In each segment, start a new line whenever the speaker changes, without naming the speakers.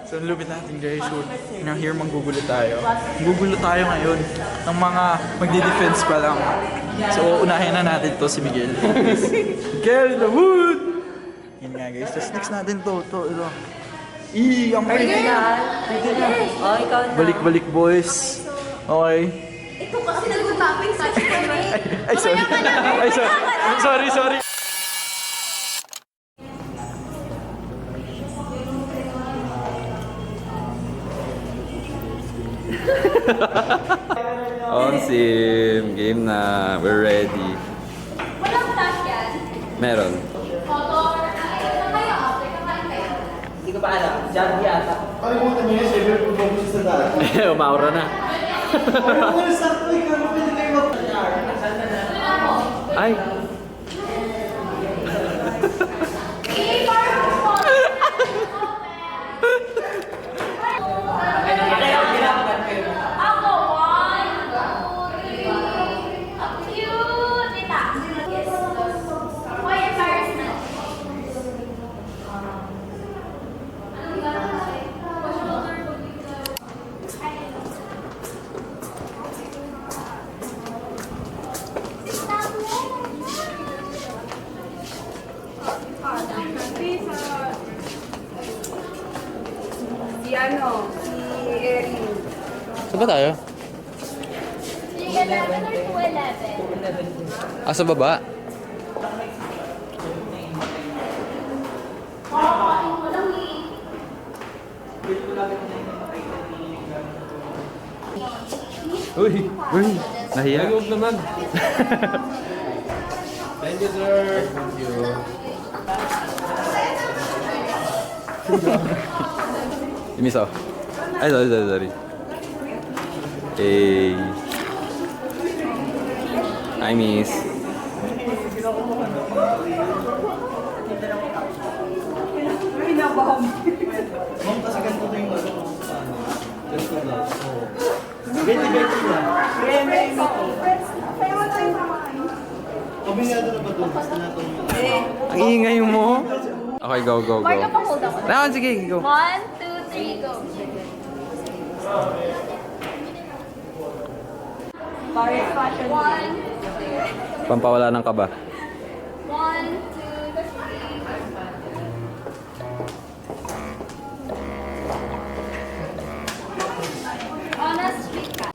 So, ang lupit natin guys. So, na here manggugulo tayo. Gugulo tayo ngayon ng mga magdi-defense pa lang. So, unahin na natin to si Miguel. Miguel in the wood! Yan nga guys. Tapos next natin to. Ito. Ang pretty na. Pretty na.
Oh, ikaw na.
Balik-balik boys. Okay.
Ito kasi nag-tapping sa
Ay, sorry. Ay, sorry. Sorry.
Sim, game na. We're ready.
Walang flash yan.
Meron.
Motor. Kayo after. Kakain kayo.
Hindi ko pa alam. Job yata.
Kalimutan mo yun, sabi ko focus sa dati.
Umaura na.
Ano na sakto, ikaw mo pwede kayo
Ay!
Ako, 1, 2, 3. Up to you, Tita. Yes. Why your parents na?
Si Erin.
Saan ba tayo?
Yung 11 or 211?
Sa baba? Uy! Nahiya? Huwag naman.
Thank you, sir. Thank you.
Imiso. Ay, sorry. Hey. Hi, miss.
Pinabaham.
Ma'am, kasi ganito na yung ano. Ganito na. Oo. Beti-beti na.
Kaya wala tayong mamain.
Kabinado na ba ito? Gusto na ito.
Ang ingay mo. Okay, go.
Mark up ang hold ako.
Naman, sige, go.
1, 2, 3, go.
Paris fashion.
1,
Pampawala ng kaba.
1, 2, 3. On a street cat.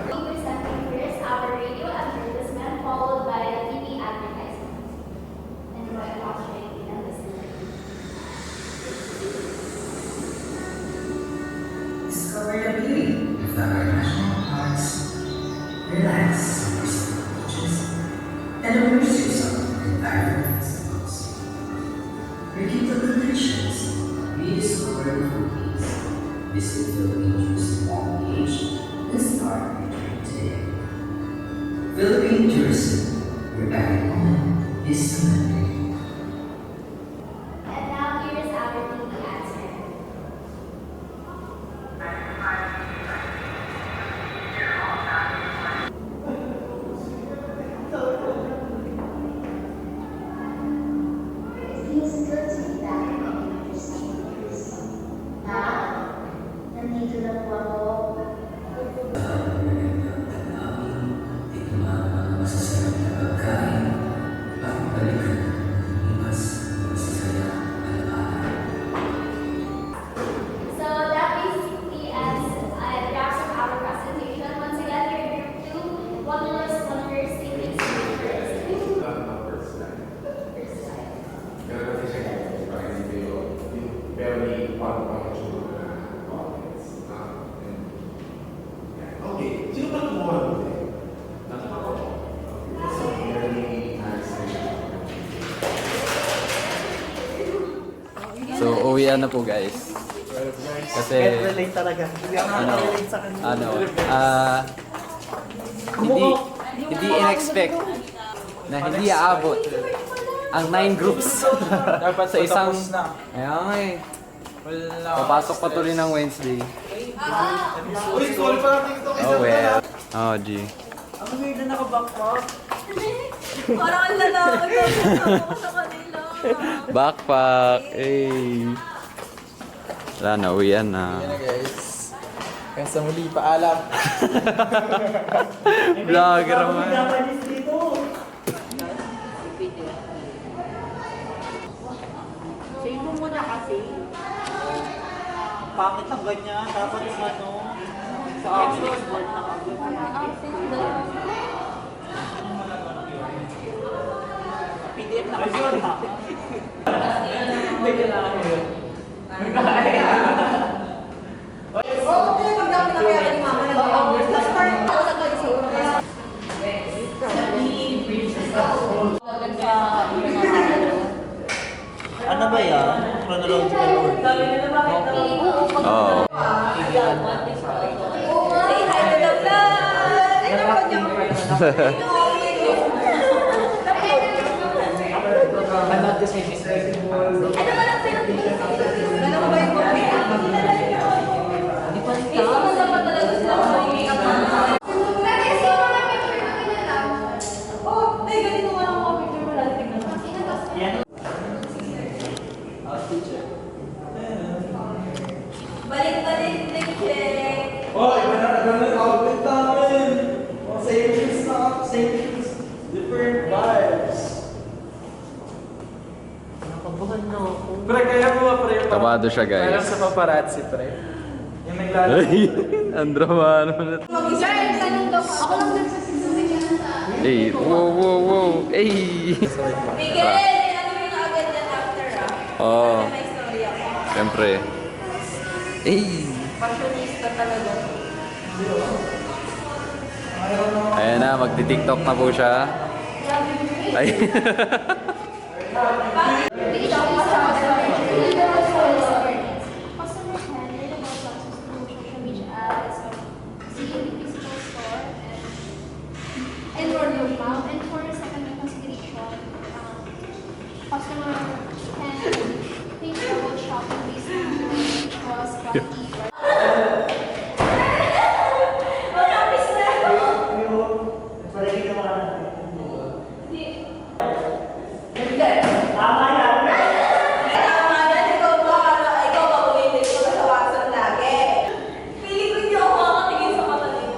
Presenting first our radio advertisement followed by the TV advertisement. Enjoy watching and listening.
Discover the beauty of our national parks, relax on peaceful beaches, and immerse yourself in vibrant festivals. Rekindle the traditions, rediscover the Philippines, visit Philippine Tourism.ph, and start your journey today. Philippine Tourism, where every moment is a memory.
And now here's our TV answer. Feels good to be back in your cities. Nandito na po ako.
Masasarap na pagkain, pagbalikan ng mas masasaya alaala.
So that basically ends wraps up our presentation. Once again, we're group 2. One list, one first, singing first. First slide.
Okay, sino ba gumawa mo?
So, uwian na po guys. Kasi,
Can't relate talaga. Hindi ako relate sa kanya.
hindi in-expect na hindi aabot ang 9 groups
Dapat
sa isang...
patapos na.
Kaya nga eh.
Wala.
Papasok pa tuloy ng Wednesday.
Uy, school pa natin ito.
Oh well. Oh, G.
Ang weird na naka-backpack.
Parang ang lalaki ako sa kanila.
Backpack. Hey. Wala na, uwian na.
Yan na guys. Kaya sa muli, paalam.
Vlogger naman.
Japanese dito.
Save mo muna kasi.
Pangit ang ganyan. Dapat yung ano.
Sa office, board na ako.
PDF na kasi yun ha. Ano ba yan? Chronological order.
Oh.
Say hi to the vlog! Ay, naman niya.
I'm not the same mistake.
Ano ba lang pinag-ibig? Ano ba yung mga Hindi pa dapat talaga sila mag-make-up na. Oh, ay, ganito nga ako picture mo lang. Balik-balik, check.
Oh, iba na ang outfit namin. Oh, same shoes na. Same shoes. Different vibes. Nakabahan na ako.
Pre, kaya mo ba pre?
Kabado siya, guys.
Parang sa paparazzi pre. Yung naglalaro.
Ay, ang drama naman ito.
Sir, tanong daw ako lang nagsasabi ka sa...
Hey, wow, wow, wow. Hey.
Miguel, ano yung agad yan after
Oh,
May story ako.
siyempre. Hey.
Fashionista talaga.
Ayan na, magti-tiktok na po siya. Ay.
Hindi siya kasama sa customer can learn about success through social media ads, see the physical store, and word of mouth. And for secondary consideration, customer can think about shopping based on cost, quality,
Ikaw ba ulitin ko sa WhatsApp lagi? Feeling ko hindi ako makakatingin sa mata niyo.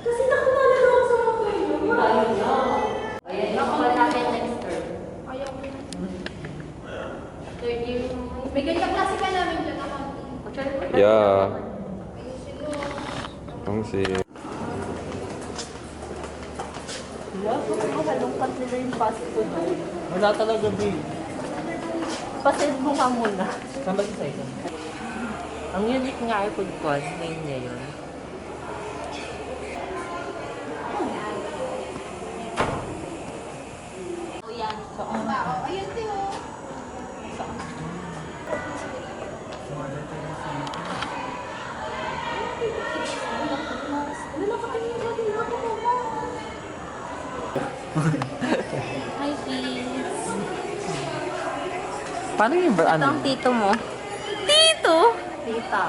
Kasi nakunala ako sa mata niyo. Ayun na. Ayan, nakuha natin next term.
ayaw ko na. Third year. May ganyan klase ka namin dyan, accounting.
Yeah.
Ayusin mo.
Ang si...
Halongkat nila yung fast food.
Wala talaga, babe.
Pasend mo ka muna.
Saan ba si Saito?
Ang unique nga iPod ko, name niya yun.
Ayun, Tio.
Hi, please.
Paano yung
Ito ang tito mo. Tito? Tita.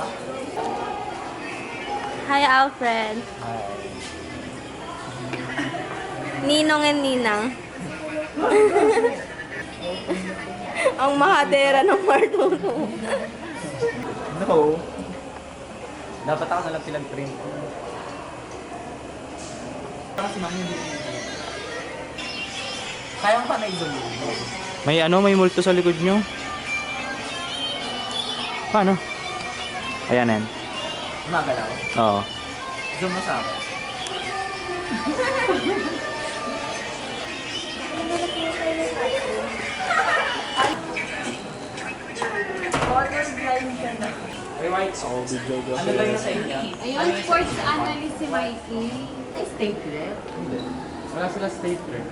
Hi, Alfred. Hi. Ninong and Ninang. Ang mahadera ng Martuno.
No. Dapat ako nalang pinag-print. Kasi mami hindi. Kaya mo pa na-zoom.
May ano, may multo sa likod nyo. Paano? Ayan yan.
Magalaw.
Oo.
Zoom mo sa akin.
May white so video ko.
Ano ba yung sa inyo?
Ayun, sports analyst si Mikey.
Stapler.
Wala sila stapler.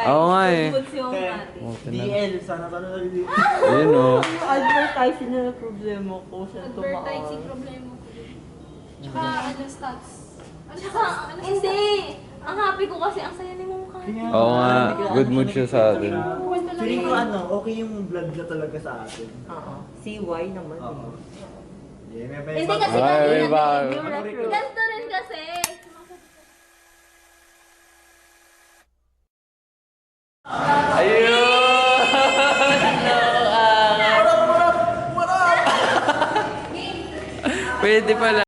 Oo nga eh.
Goods yung ate.
DL, sana ka na nalilito.
Ayun oh.
Yung advertising na problema ko siya
Advertising problema ko. Tsaka ano, stats. Ano
Tsaka,
ano,
hindi. Ang happy ko kasi ang saya ni Mong Kati.
Oo nga. Good mood siya sa atin.
Kwento lang
Feeling ko
yun.
ano, okay yung vlog niya talaga sa atin.
Oo. CY naman.
Oo. Yeah,
Hindi kasi
Ay,
kanina
may bago.
din yung recruit. Ganito rin kasi.
Ayun! Pwede pala.